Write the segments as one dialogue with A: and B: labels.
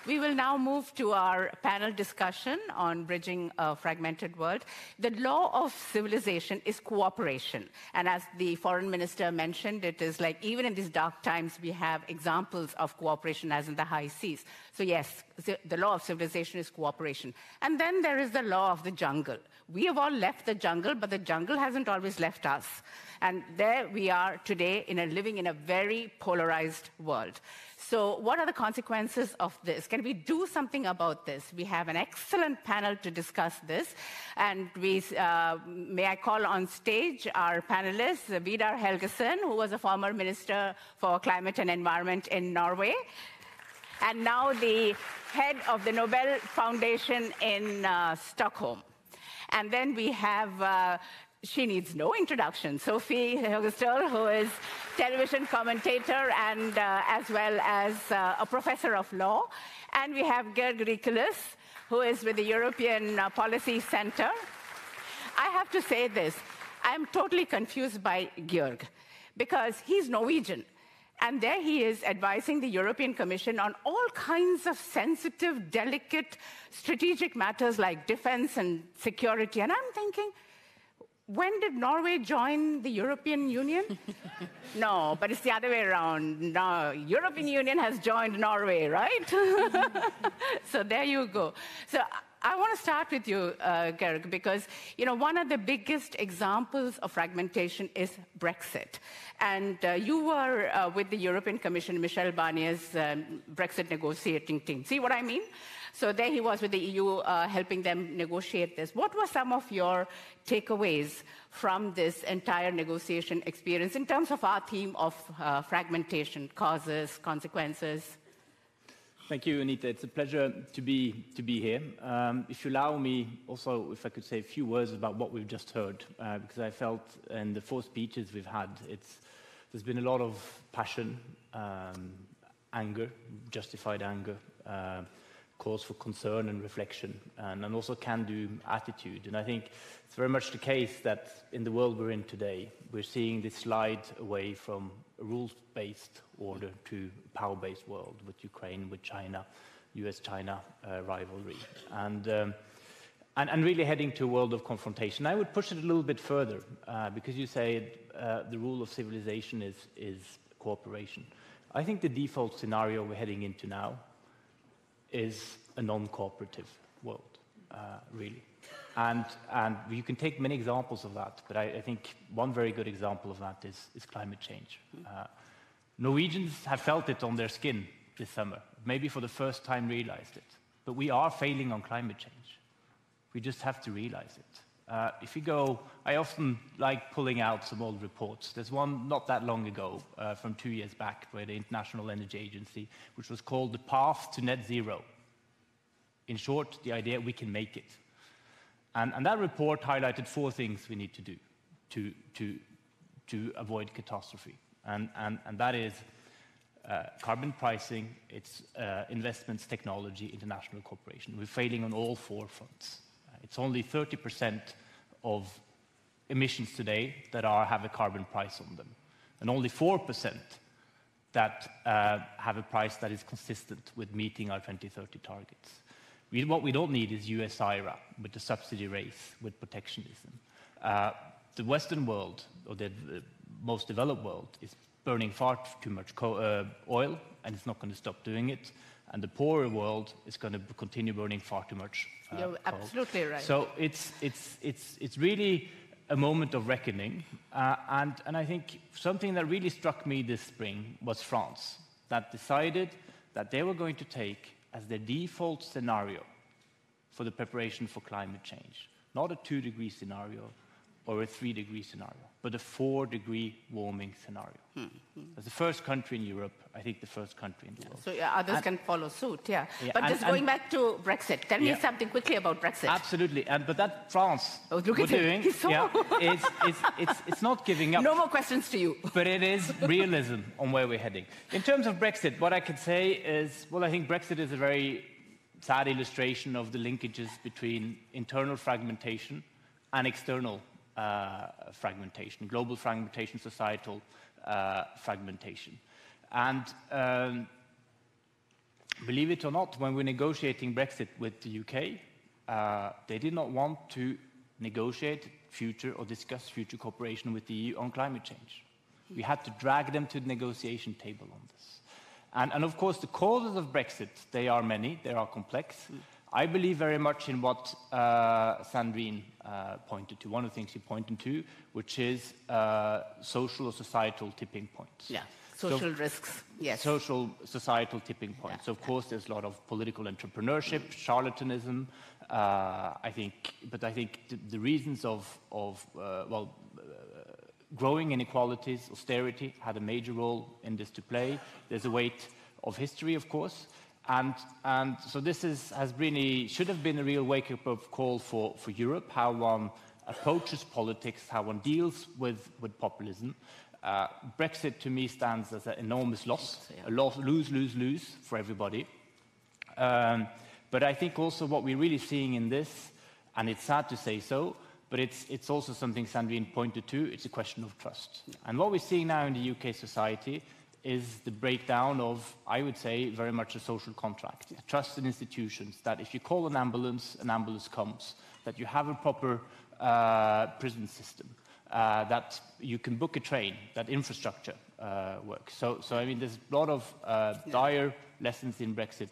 A: We will now move to our panel discussion on bridging a fragmented world. The law of civilization is cooperation. And as the foreign minister mentioned, it is like even in these dark times, we have examples of cooperation as in the high seas. So yes, the law of civilization is cooperation. And then there is the law of the jungle. We have all left the jungle, but the jungle hasn't always left us. And there we are today living in a very polarized world. So what are the consequences of this? Can we do something about this? We have an excellent panel to discuss this. And may I call on stage our panelists, Vidar Helgesen, who was a former Minister for Climate and Environment in Norway, and now the head of the Nobel Foundation in Stockholm. And then we have she needs no introduction. Sofie Høgestøl, who is television commentator and as well as a professor of law. And we have Georg Riekeles, who is with the European Policy Center. I have to say this, I'm totally confused by Georg, because he's Norwegian. And there he is advising the European Commission on all kinds of sensitive, delicate, strategic matters like defense and security. And I'm thinking, when did Norway join the European Union? No, but it's the other way around. No, European Union has joined Norway, right? So there you go. So I want to start with you, Georg, because one of the biggest examples of fragmentation is Brexit. And you were with the European Commission, Michel Barnier's Brexit negotiating team. See what I mean? So there he was with the EU helping them negotiate this. What were some of your takeaways from this entire negotiation experience in terms of our theme of fragmentation, causes, consequences?
B: Thank you, Anita. It's a pleasure to be here. If you allow me, also, if I could say a few words about what we've just heard, because I felt in the 4 speeches we've had, there's been a lot of passion, anger, justified anger, cause for concern and reflection, and also can-do attitude. And I think it's very much the case that in the world we're in today, we're seeing this slide away from a rules-based order to a power-based world with Ukraine, with China, US-China rivalry, and really heading to a world of confrontation. I would push it a little bit further, because you say the rule of civilization is cooperation. I think the default scenario we're heading into now is a non-cooperative world, really. And you can take many examples of that, but I think one very good example of that is climate change. Norwegians have felt it on their skin this summer, maybe for the first time realized it. But we are failing on climate change. We just have to realize it. If you go, I often like pulling out some old reports. There's one not that long ago, from 2 years back, by the International Energy Agency, which was called The Path to Net Zero. In short, the idea we can make it. And that report highlighted 4 things we need to do to avoid catastrophe. And that is carbon pricing, it's investments, technology, international cooperation. We're failing on all 4 fronts. It's only 30% of emissions today that have a carbon price on them, and only 4% that have a price that is consistent with meeting our 2030 targets. What we don't need is US IRA with the subsidy race, with protectionism. The Western world, or the most developed world, is burning far too much oil, and it's not going to stop doing it. And the poorer world is going to continue burning far too much
A: You're
B: coal.
A: absolutely right.
B: So it's really a moment of reckoning. And I think something that really struck me this spring was France, that decided that they were going to take as their default scenario for the preparation for climate change, not a 2-degree scenario or a 3-degree scenario, but a 4-degree warming scenario. As the first country in Europe, I think the first country in the world.
A: So others can follow suit, yeah. But just going back to Brexit, tell me something quickly about Brexit.
B: Absolutely, but that France
A: we're doing,
B: it's not giving up.
A: No more questions to you.
B: But it is realism on where we're heading. In terms of Brexit, what I can say is, well, I think Brexit is a very sad illustration of the linkages between internal fragmentation and external fragmentation, global fragmentation, societal fragmentation. And believe it or not, when we're negotiating Brexit with the UK, they did not want to negotiate future or discuss future cooperation with the EU on climate change. We had to drag them to the negotiation table on this. And of course, the causes of Brexit, they are many, they are complex. I believe very much in what Sandrine pointed to, one of the things she pointed to, which is social or societal tipping points.
A: Yeah, social risks, yes.
B: Social, societal tipping points. So of course, there's a lot of political entrepreneurship, charlatanism, I think the reasons of growing inequalities, austerity had a major role in this to play. There's a weight of history, of course. And so this should have been a real wake-up call for Europe, how one approaches politics, how one deals with populism. Brexit, to me, stands as an enormous loss, a loss, lose for everybody. But I think also what we're really seeing in this, and it's sad to say so, but it's also something Sandrine pointed to, it's a question of trust. And what we're seeing now in the UK society is the breakdown of, I would say, very much a social contract. Trust in institutions, that if you call an ambulance comes, that you have a proper prison system, that you can book a train, that infrastructure works. So I mean, there's a lot of dire lessons in Brexit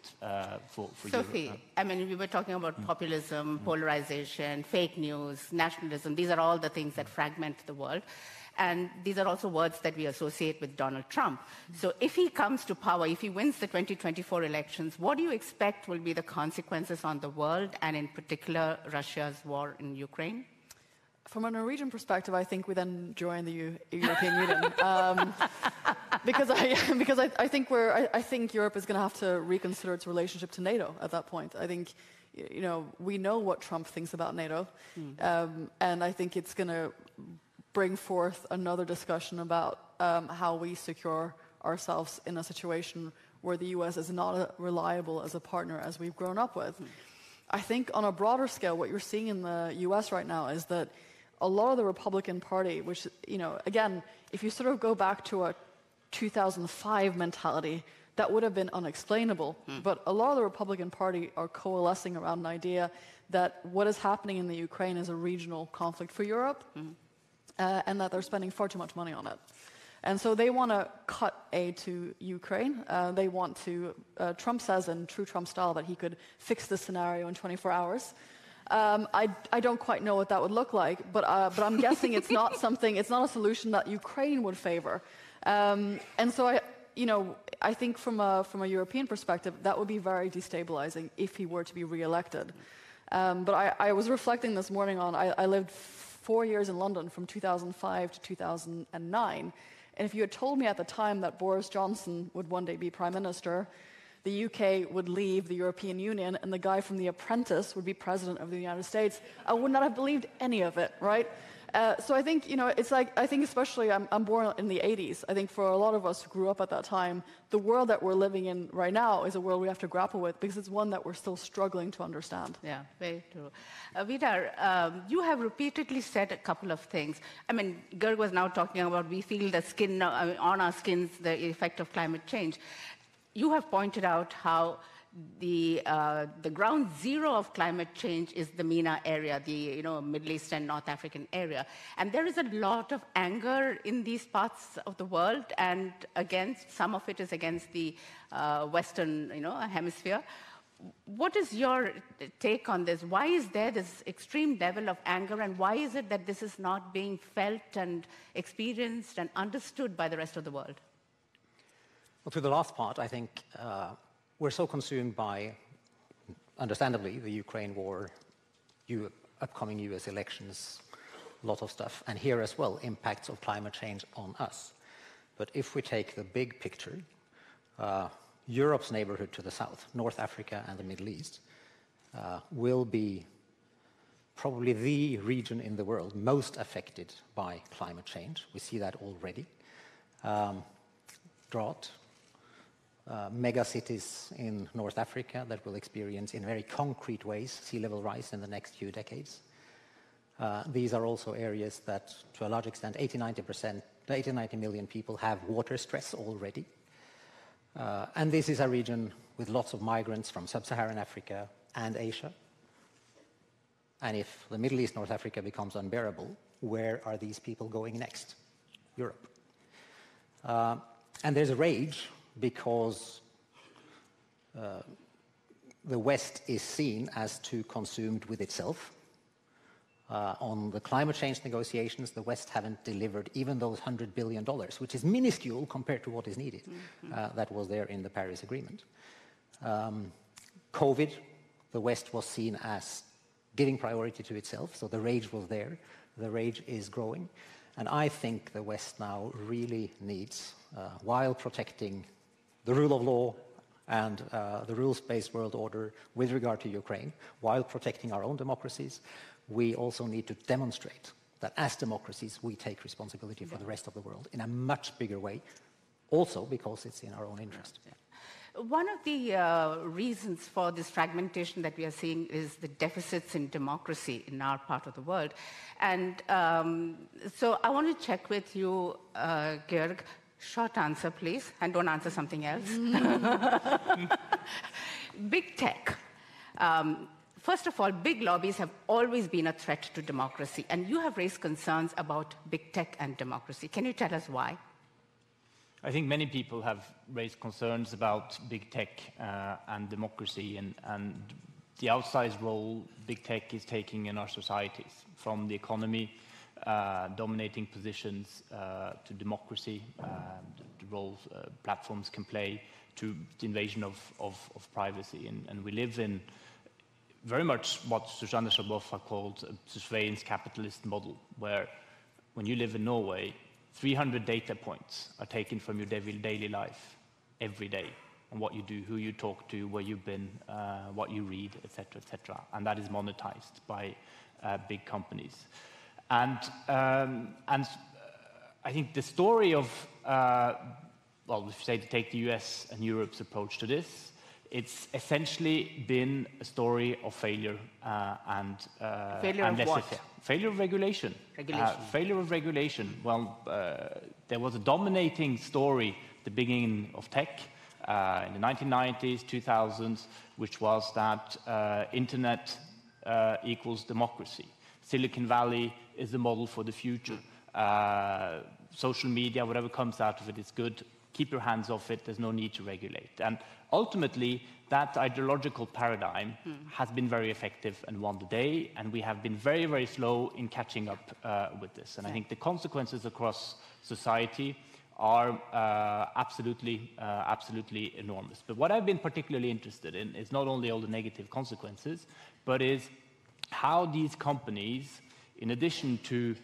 B: for
A: Sofie,
B: Europe.
A: I mean, we were talking about populism, polarization, fake news, nationalism. These are all the things that fragment the world. And these are also words that we associate with Donald Trump. So if he comes to power, if he wins the 2024 elections, what do you expect will be the consequences on the world, and in particular, Russia's war in Ukraine?
C: From a Norwegian perspective, I think we then join the European Union. Because I think Europe is going to have to reconsider its relationship to NATO at that point. I think, we know what Trump thinks about NATO, and I think it's going to bring forth another discussion about how we secure ourselves in a situation where the US is not as reliable as a partner as we've grown up with. I think on a broader scale, what you're seeing in the US right now is that a lot of the Republican Party, which, again, if you sort of go back to a 2005 mentality, that would have been unexplainable. But a lot of the Republican Party are coalescing around an idea that what is happening in the Ukraine is a regional conflict for Europe, and that they're spending far too much money on it. And so they want to cut aid to Ukraine. They want to, Trump says in true Trump style that he could fix this scenario in 24 hours. I don't quite know what that would look like, but I'm guessing it's not a solution that Ukraine would favor. And so I think from a European perspective, that would be very destabilizing if he were to be re-elected. But I was reflecting this morning on, I lived 4 years in London from 2005 to 2009. And if you had told me at the time that Boris Johnson would one day be Prime Minister, the UK would leave the European Union, and the guy from The Apprentice would be President of the United States, I would not have believed any of it, right? So I think, it's like, I think especially, I'm born in the 80s. I think for a lot of us who grew up at that time, the world that we're living in right now is a world we have to grapple with, because it's one that we're still struggling to understand.
A: Yeah, very true. Vidar, you have repeatedly said a couple of things. I mean, Georg was now talking about we feel the skin, on our skins, the effect of climate change. You have pointed out how the ground zero of climate change is the MENA area, the Middle East and North African area, and there is a lot of anger in these parts of the world, and some of it is against the Western hemisphere. What is your take on this? Why is there this extreme level of anger, and why is it that this is not being felt and experienced and understood by the rest of the world?
D: Well, to the last part, I think we're so consumed by, understandably, the Ukraine war, upcoming US elections, a lot of stuff, and here as well, impacts of climate change on us. But if we take the big picture, Europe's neighborhood to the south, North Africa and the Middle East, will be probably the region in the world most affected by climate change. We see that already. Drought, mega cities in North Africa that will experience in very concrete ways sea level rise in the next few decades. These are also areas that, to a large extent, 80-90 million people have water stress already. And this is a region with lots of migrants from sub-Saharan Africa and Asia. And if the Middle East, North Africa becomes unbearable, where are these people going next? Europe. And there's a rage because the West is seen as too consumed with itself. On the climate change negotiations, the West haven't delivered even those $100 billion, which is minuscule compared to what is needed. That was there in the Paris Agreement. COVID, the West was seen as giving priority to itself, so the rage was there. The rage is growing. And I think the West now really needs, while protecting the rule of law and the rules-based world order with regard to Ukraine, while protecting our own democracies, we also need to demonstrate that as democracies we take responsibility for the rest of the world in a much bigger way, also because it's in our own interest.
A: One of the reasons for this fragmentation that we are seeing is the deficits in democracy in our part of the world. And so I want to check with you, Georg. Short answer, please, and don't answer something else. Big tech. First of all, big lobbies have always been a threat to democracy, and you have raised concerns about big tech and democracy. Can you tell us why?
B: I think many people have raised concerns about big tech and democracy and the outsized role big tech is taking in our societies, from the economy, dominating positions, to democracy, the roles platforms can play, to the invasion of privacy. And we live in very much what Susanne Schaboff called a surveillance capitalist model, where when you live in Norway, 300 data points are taken from your daily life every day on what you do, who you talk to, where you've been, what you read, etc., etc. And that is monetized by big companies. And I think the story of, well, if you say to take the US and Europe's approach to this, it's essentially been a story of failure and
A: failure of what?
B: Failure of regulation. Failure of regulation. Well, there was a dominating story at the beginning of tech in the 1990s, 2000s, which was that internet equals democracy. Silicon Valley is the model for the future. Social media, whatever comes out of it is good. Keep your hands off it. There's no need to regulate. And ultimately, that ideological paradigm has been very effective and won the day, and we have been very, very slow in catching up with this. And I think the consequences across society are absolutely enormous. But what I've been particularly interested in is not only all the negative consequences, but is how these companies, in addition to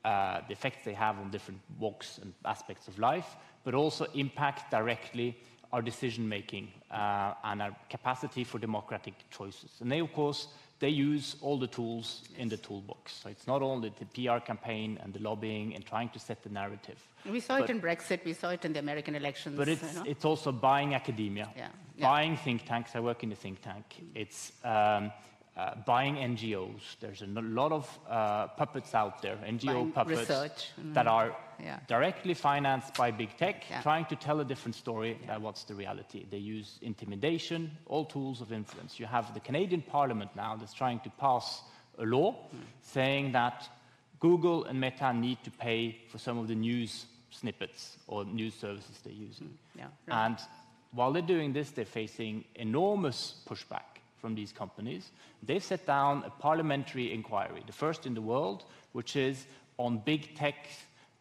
B: the effects they have on different walks and aspects of life, but also impact directly our decision-making and our capacity for democratic choices. And they, of course, they use all the tools in the toolbox. So it's not only the PR campaign and the lobbying and trying to set the narrative.
A: We saw it in Brexit, we saw it in the American elections.
B: But it's also buying academia, buying think tanks. I work in a think tank. It's buying NGOs. There's a lot of puppets out there, NGO puppets that are directly financed by big tech, trying to tell a different story than what's the reality. They use intimidation, all tools of influence. You have the Canadian Parliament now that's trying to pass a law saying that Google and Meta need to pay for some of the news snippets or news services they're using. And while they're doing this, they're facing enormous pushback from these companies. They've set down a parliamentary inquiry, the first in the world, which is on big tech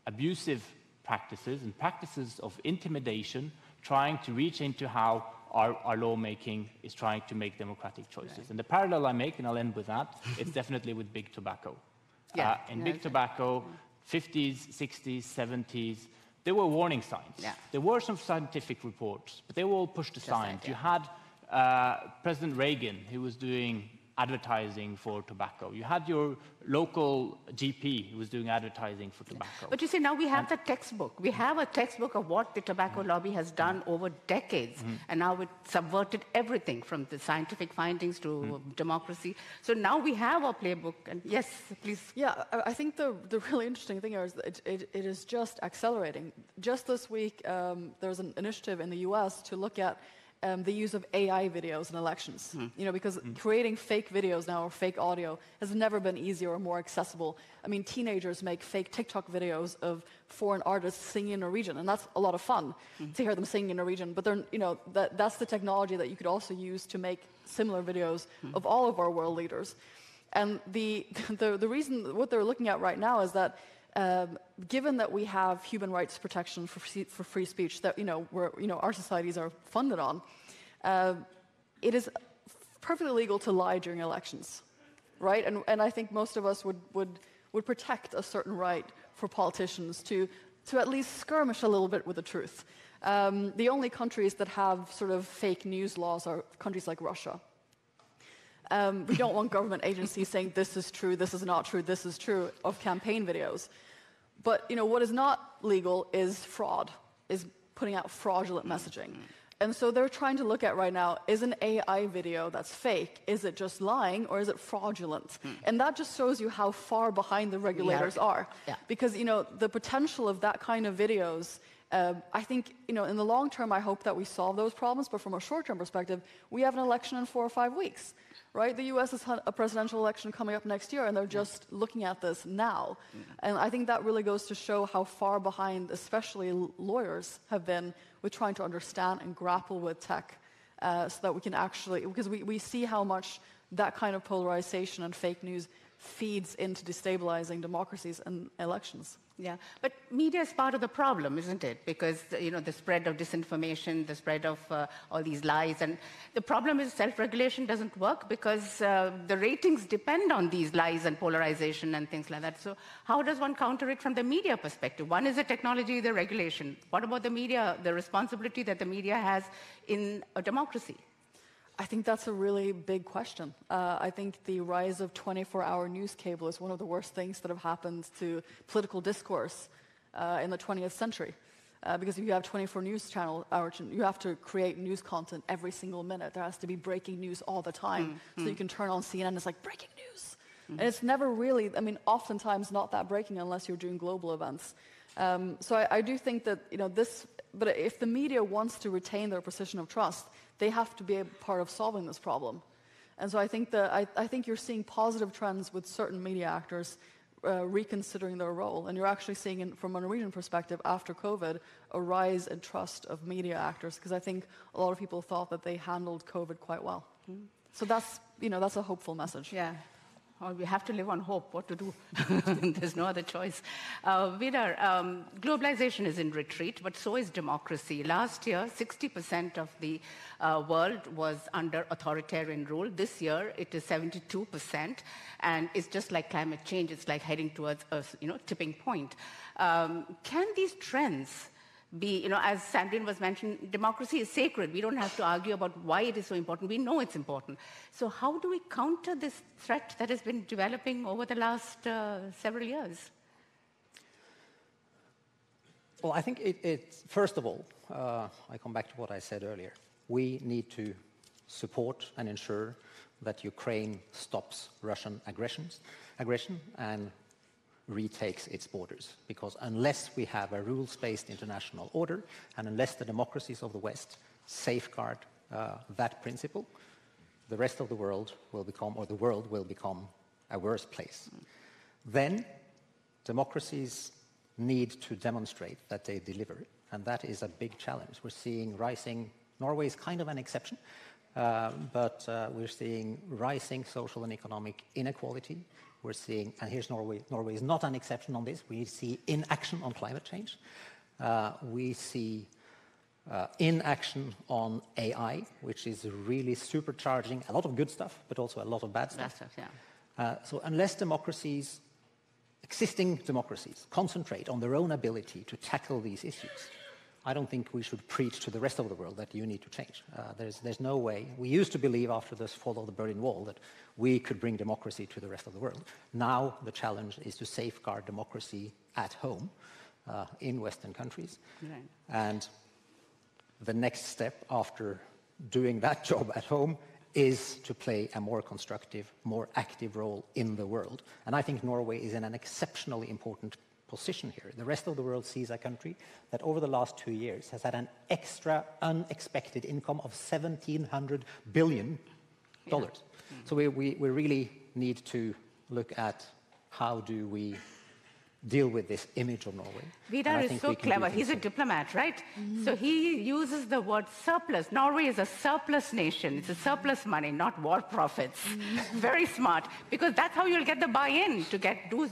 B: abusive practices and practices of intimidation, trying to reach into how our lawmaking is trying to make democratic choices. And the parallel I make, and I'll end with that, it's definitely with big tobacco. In big tobacco, 50s, 60s, 70s, there were warning signs. There were some scientific reports, but they were all pushed aside. You had President Reagan, who was doing advertising for tobacco. You had your local GP who was doing advertising for tobacco.
A: But you see, now we have the textbook. We have a textbook of what the tobacco lobby has done over decades, and now it subverted everything from the scientific findings to democracy. So now we have a playbook, and yes, please.
C: Yeah, I think the really interesting thing is that it is just accelerating. Just this week, there's an initiative in the US to look at the use of AI videos in elections. You know, because creating fake videos now or fake audio has never been easier or more accessible. I mean, teenagers make fake TikTok videos of foreign artists singing in Norwegian, and that's a lot of fun to hear them singing in Norwegian. But they're, you know, that's the technology that you could also use to make similar videos of all of our world leaders. And the reason what they're looking at right now is that given that we have human rights protection for free speech that our societies are funded on, it is perfectly legal to lie during elections, right? And I think most of us would protect a certain right for politicians to at least skirmish a little bit with the truth. The only countries that have sort of fake news laws are countries like Russia. We don't want government agencies saying this is true, this is not true, this is true of campaign videos. But you know what is not legal is fraud, is putting out fraudulent messaging. And so they're trying to look at right now, is an AI video that's fake, is it just lying or is it fraudulent? And that just shows you how far behind the regulators are.
A: Yeah.
C: Because you know the potential of that kind of videos, I think, you know, in the long term, I hope that we solve those problems. But from a short-term perspective, we have an election in 4 or 5 weeks, right? The U.S. has had a presidential election coming up next year, and they're just looking at this now. And I think that really goes to show how far behind, especially lawyers, have been with trying to understand and grapple with tech, so that we can actually, because we see how much that kind of polarization and fake news feeds into destabilizing democracies and elections.
A: Yeah, but media is part of the problem, isn't it? Because, you know, the spread of disinformation, the spread of all these lies, and the problem is self-regulation doesn't work because the ratings depend on these lies and polarization and things like that. So how does one counter it from the media perspective? One is the technology, the regulation. What about the media, the responsibility that the media has in a democracy?
C: I think that's a really big question. I think the rise of 24-hour news cable is one of the worst things that have happened to political discourse in the 20th century. Because if you have 24 news channel hours, you have to create news content every single minute. There has to be breaking news all the time. So you can turn on CNN and it's like, breaking news. And it's never really, I mean, oftentimes not that breaking unless you're doing global events. So I do think that, you know, this, but if the media wants to retain their position of trust, they have to be a part of solving this problem. And so I think that I think you're seeing positive trends with certain media actors reconsidering their role. And you're actually seeing, from a Norwegian perspective, after COVID, a rise in trust of media actors, because I think a lot of people thought that they handled COVID quite well. So that's, you know, that's a hopeful message.
A: Yeah. Well, we have to live on hope. What to do? There's no other choice. Vidar, globalization is in retreat, but so is democracy. Last year, 60% of the world was under authoritarian rule. This year, it is 72%, and it's just like climate change. It's like heading towards a tipping point. Can these trends be, as Sandrine was mentioning, democracy is sacred. We don't have to argue about why it is so important. We know it's important. So how do we counter this threat that has been developing over the last several years?
D: Well, I think it's first of all, I come back to what I said earlier. We need to support and ensure that Ukraine stops Russian aggression and retakes its borders, because unless we have a rules-based international order and unless the democracies of the West safeguard that principle, the rest of the world will become, or the world will become, a worse place. Then democracies need to demonstrate that they deliver, and that is a big challenge. We're seeing rising, Norway is kind of an exception, but we're seeing rising social and economic inequality. We're seeing, and here's Norway, Norway is not an exception on this, we see inaction on climate change. We see inaction on AI, which is really supercharging a lot of good stuff, but also a lot of bad stuff. So unless democracies, existing democracies, concentrate on their own ability to tackle these issues, I don't think we should preach to the rest of the world that you need to change. There's no way. We used to believe after the fall of the Berlin Wall that we could bring democracy to the rest of the world. Now the challenge is to safeguard democracy at home in Western countries.
A: Right.
D: And the next step after doing that job at home is to play a more constructive, more active role in the world. And I think Norway is in an exceptionally important position here. The rest of the world sees a country that over the last 2 years has had an extra unexpected income of $1,700 billion. Yeah. So we really need to look at how do we deal with this image of Norway.
A: Vidar is so clever. He's a diplomat, right? So he uses the word surplus. Norway is a surplus nation. It's a surplus money, not war profits. Very smart, because that's how you'll get the buy-in to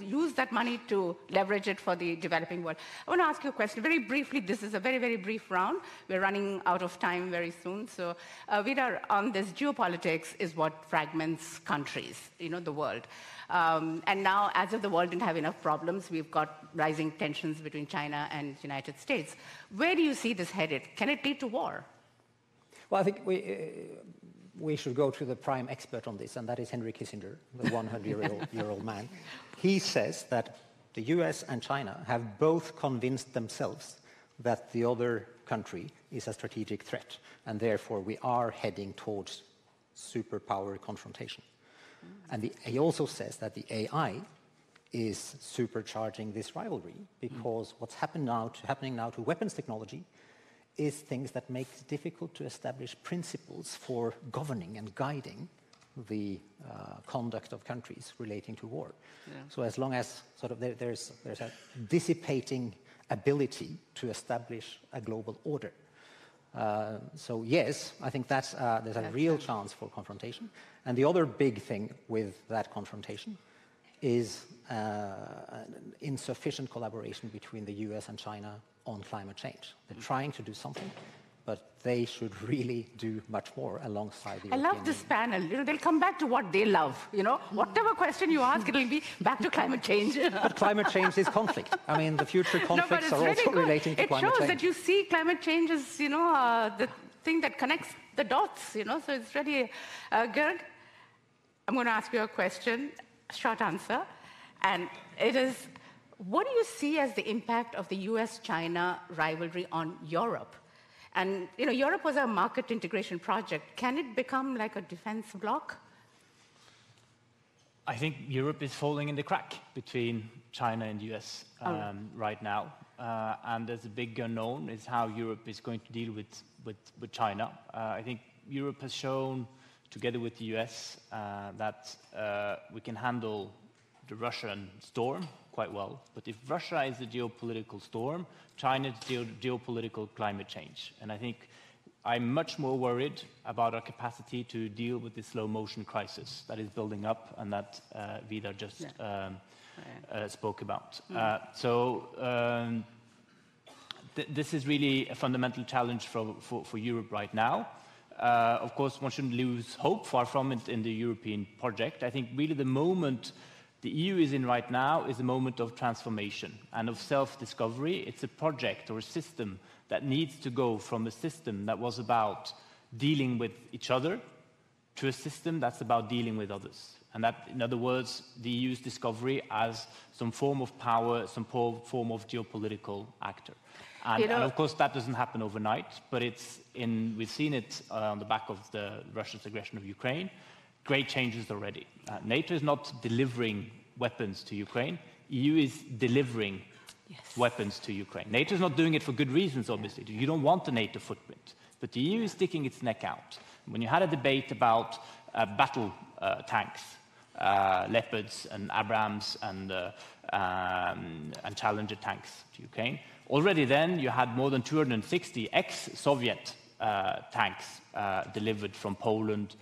A: use that money to leverage it for the developing world. I want to ask you a question very briefly. This is a very, very brief round. We're running out of time very soon. So Vidar, on this, geopolitics is what fragments countries, the world. And now, as if the world didn't have enough problems, we've got rising tensions between China and the United States. Where do you see this headed? Can it lead to war?
D: Well, I think we should go to the prime expert on this, and that is Henry Kissinger, the 100-year-old man. He says that the US and China have both convinced themselves that the other country is a strategic threat, and therefore we are heading towards superpower confrontation. And he also says that the AI is supercharging this rivalry, because what's happening now to weapons technology is things that make it difficult to establish principles for governing and guiding the conduct of countries relating to war. Yeah. So as long as there's a dissipating ability to establish a global order. So yes, I think there's a real chance for confrontation. And the other big thing with that confrontation is insufficient collaboration between the US and China on climate change. They're trying to do something, but they should really do much more alongside the European
A: Union. I love this panel. They'll come back to what they love. Whatever question you ask, it'll be back to climate change.
D: But climate change is conflict. I mean, the future conflicts are also relating to climate change.
A: It shows that you see climate change as, the thing that connects the dots, So it's really, Georg, I'm going to ask you a question, short answer. And it is, what do you see as the impact of the US-China rivalry on Europe? And, Europe was a market integration project. Can it become like a defense bloc?
B: I think Europe is falling in the crack between China and the US right now. And there's a big unknown is how Europe is going to deal with China. I think Europe has shown, together with the US, that we can handle the Russian storm quite well. But if Russia is the geopolitical storm, China is geopolitical climate change. And I think I'm much more worried about our capacity to deal with the slow motion crisis that is building up and that Vidar just spoke about. This is really a fundamental challenge for Europe right now. Of course, one shouldn't lose hope, far from it, in the European project. I think really the moment the EU is in right now is a moment of transformation and of self-discovery. It's a project or a system that needs to go from a system that was about dealing with each other to a system that's about dealing with others. And that, in other words, the EU's discovery as some form of power, some form of geopolitical actor. And of course, that doesn't happen overnight, but we've seen it on the back of Russia's aggression of Ukraine. Great changes already. NATO is not delivering weapons to Ukraine. EU is delivering weapons to Ukraine. NATO is not doing it for good reasons, obviously. You don't want a NATO footprint. But the EU is sticking its neck out. When you had a debate about battle tanks, Leopards and Abrams and Challenger tanks to Ukraine, already then you had more than 260 ex-Soviet tanks delivered from Poland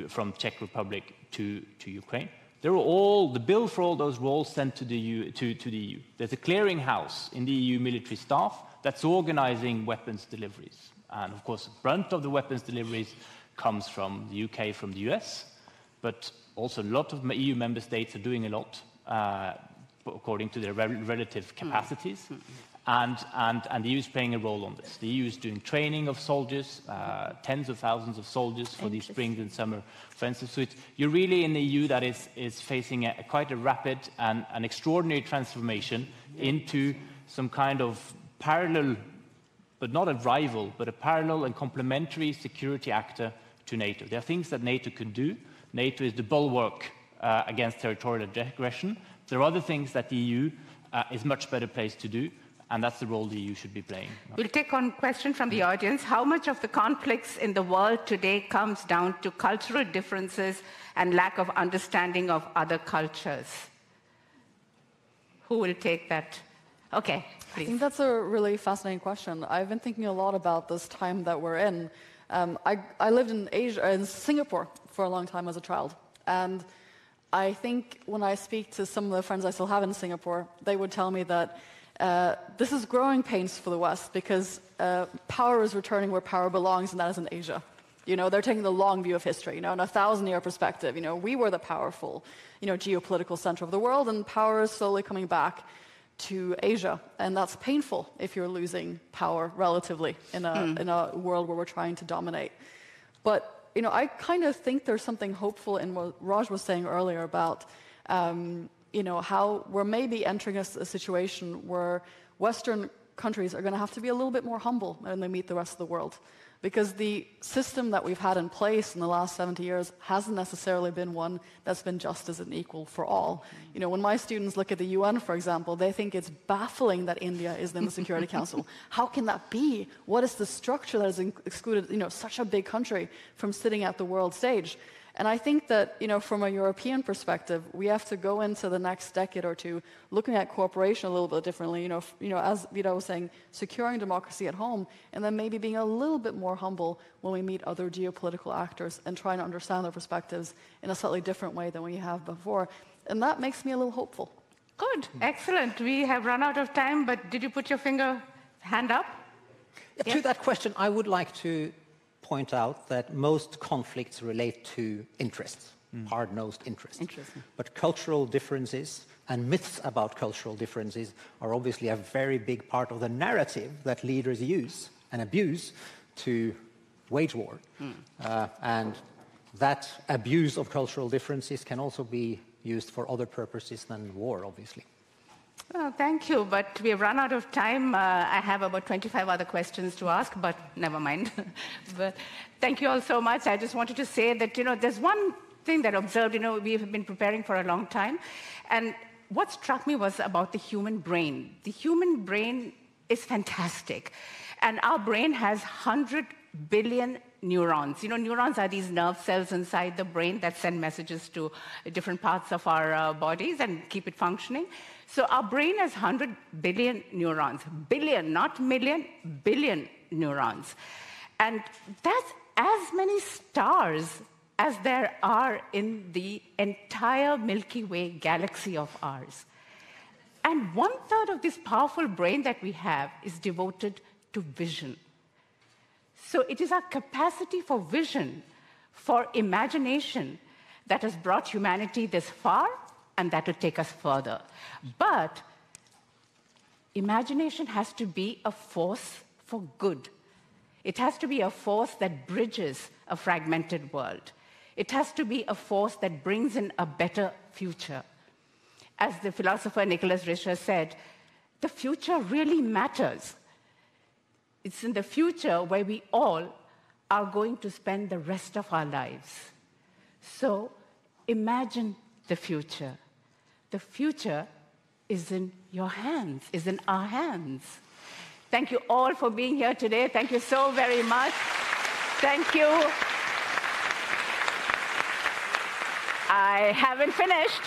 B: from Czech Republic to Ukraine. The bill for all those were all sent to the EU. There's a clearinghouse in the EU military staff that's organizing weapons deliveries. And of course, the brunt of the weapons deliveries comes from the UK, from the US, but also a lot of EU member states are doing a lot according to their relative capacities. And the EU is playing a role on this. The EU is doing training of soldiers, tens of thousands of soldiers for the spring and summer offensive. So you're really in the EU that is facing quite a rapid and an extraordinary transformation into some kind of parallel, but not a rival, but a parallel and complementary security actor to NATO. There are things that NATO can do. NATO is the bulwark against territorial aggression. There are other things that the EU is much better placed to do. And that's the role the EU should be playing.
A: We'll take on a question from the audience. How much of the conflicts in the world today comes down to cultural differences and lack of understanding of other cultures? Who will take that? Okay, please.
C: I think that's a really fascinating question. I've been thinking a lot about this time that we're in. I lived in Asia, in Singapore, for a long time as a child. And I think when I speak to some of the friends I still have in Singapore, they would tell me that this is growing pains for the West because power is returning where power belongs, and that is in Asia. You know, they're taking the long view of history, you know, in a 1,000-year perspective. You know, we were the powerful, you know, geopolitical center of the world, and power is slowly coming back to Asia. And that's painful if you're losing power relatively in a world where we're trying to dominate. But, you know, I kind of think there's something hopeful in what Raj was saying earlier about you know, how we're maybe entering a situation where Western countries are going to have to be a little bit more humble when they meet the rest of the world. Because the system that we've had in place in the last 70 years hasn't necessarily been one that's been just as an equal for all. You know, when my students look at the UN, for example, they think it's baffling that India is in the Security Council. How can that be? What is the structure that has excluded, you know, such a big country from sitting at the world stage? And I think that, you know, from a European perspective, we have to go into the next decade or two looking at cooperation a little bit differently. You know, as Vidar was saying, securing democracy at home, and then maybe being a little bit more humble when we meet other geopolitical actors and trying to understand their perspectives in a slightly different way than we have before. And that makes me a little hopeful.
A: Good, excellent. We have run out of time, but did you put your hand up?
D: Yeah, to that question, I would like to point out that most conflicts relate to interests, hard-nosed interests. But cultural differences and myths about cultural differences are obviously a very big part of the narrative that leaders use and abuse to wage war. And that abuse of cultural differences can also be used for other purposes than war, obviously.
A: Well, thank you, but we have run out of time. I have about 25 other questions to ask, but never mind. But thank you all so much. I just wanted to say that, you know, there's one thing that I observed, you know, we have been preparing for a long time, and what struck me was about the human brain. The human brain is fantastic, and our brain has 100 billion neurons. You know, neurons are these nerve cells inside the brain that send messages to different parts of our bodies and keep it functioning. So our brain has 100 billion neurons. Billion, not million, billion neurons. And that's as many stars as there are in the entire Milky Way galaxy of ours. And 1/3 of this powerful brain that we have is devoted to vision. So it is our capacity for vision, for imagination, that has brought humanity this far, and that will take us further. But imagination has to be a force for good. It has to be a force that bridges a fragmented world. It has to be a force that brings in a better future. As the philosopher Nicholas Risher said, the future really matters. It's in the future where we all are going to spend the rest of our lives. So imagine the future. The future is in your hands, is in our hands. Thank you all for being here today. Thank you so very much. Thank you. I haven't finished.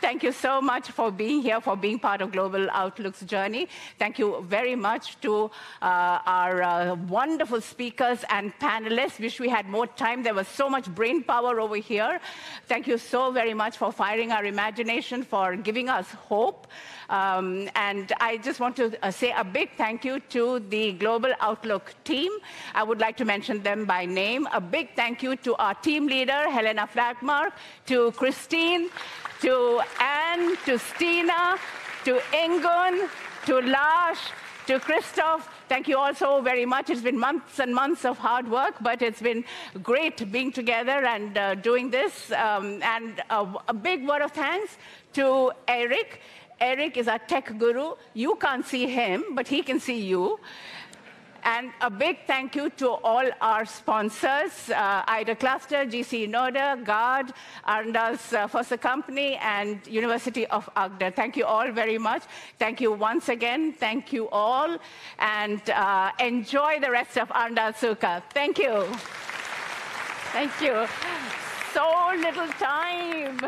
A: Thank you so much for being here, for being part of Global Outlook's journey. Thank you very much to our wonderful speakers and panelists. Wish we had more time. There was so much brain power over here. Thank you so very much for firing our imagination, for giving us hope. And I just want to say a big thank you to the Global Outlook team. I would like to mention them by name. A big thank you to our team leader, Helena Flagmark, to Christine, to Anne, to Stina, to Ingun, to Lars, to Christoph. Thank you all so very much. It's been months and months of hard work, but it's been great being together and doing this. And a big word of thanks to Eric. Eric is our tech guru. You can't see him, but he can see you. And a big thank you to all our sponsors, IDA Cluster, GC Noda, GARD, Arendals Foster Company, and University of Agder. Thank you all very much. Thank you once again. Thank you all. And enjoy the rest of Arendal Suka. Thank you. Thank you. So little time.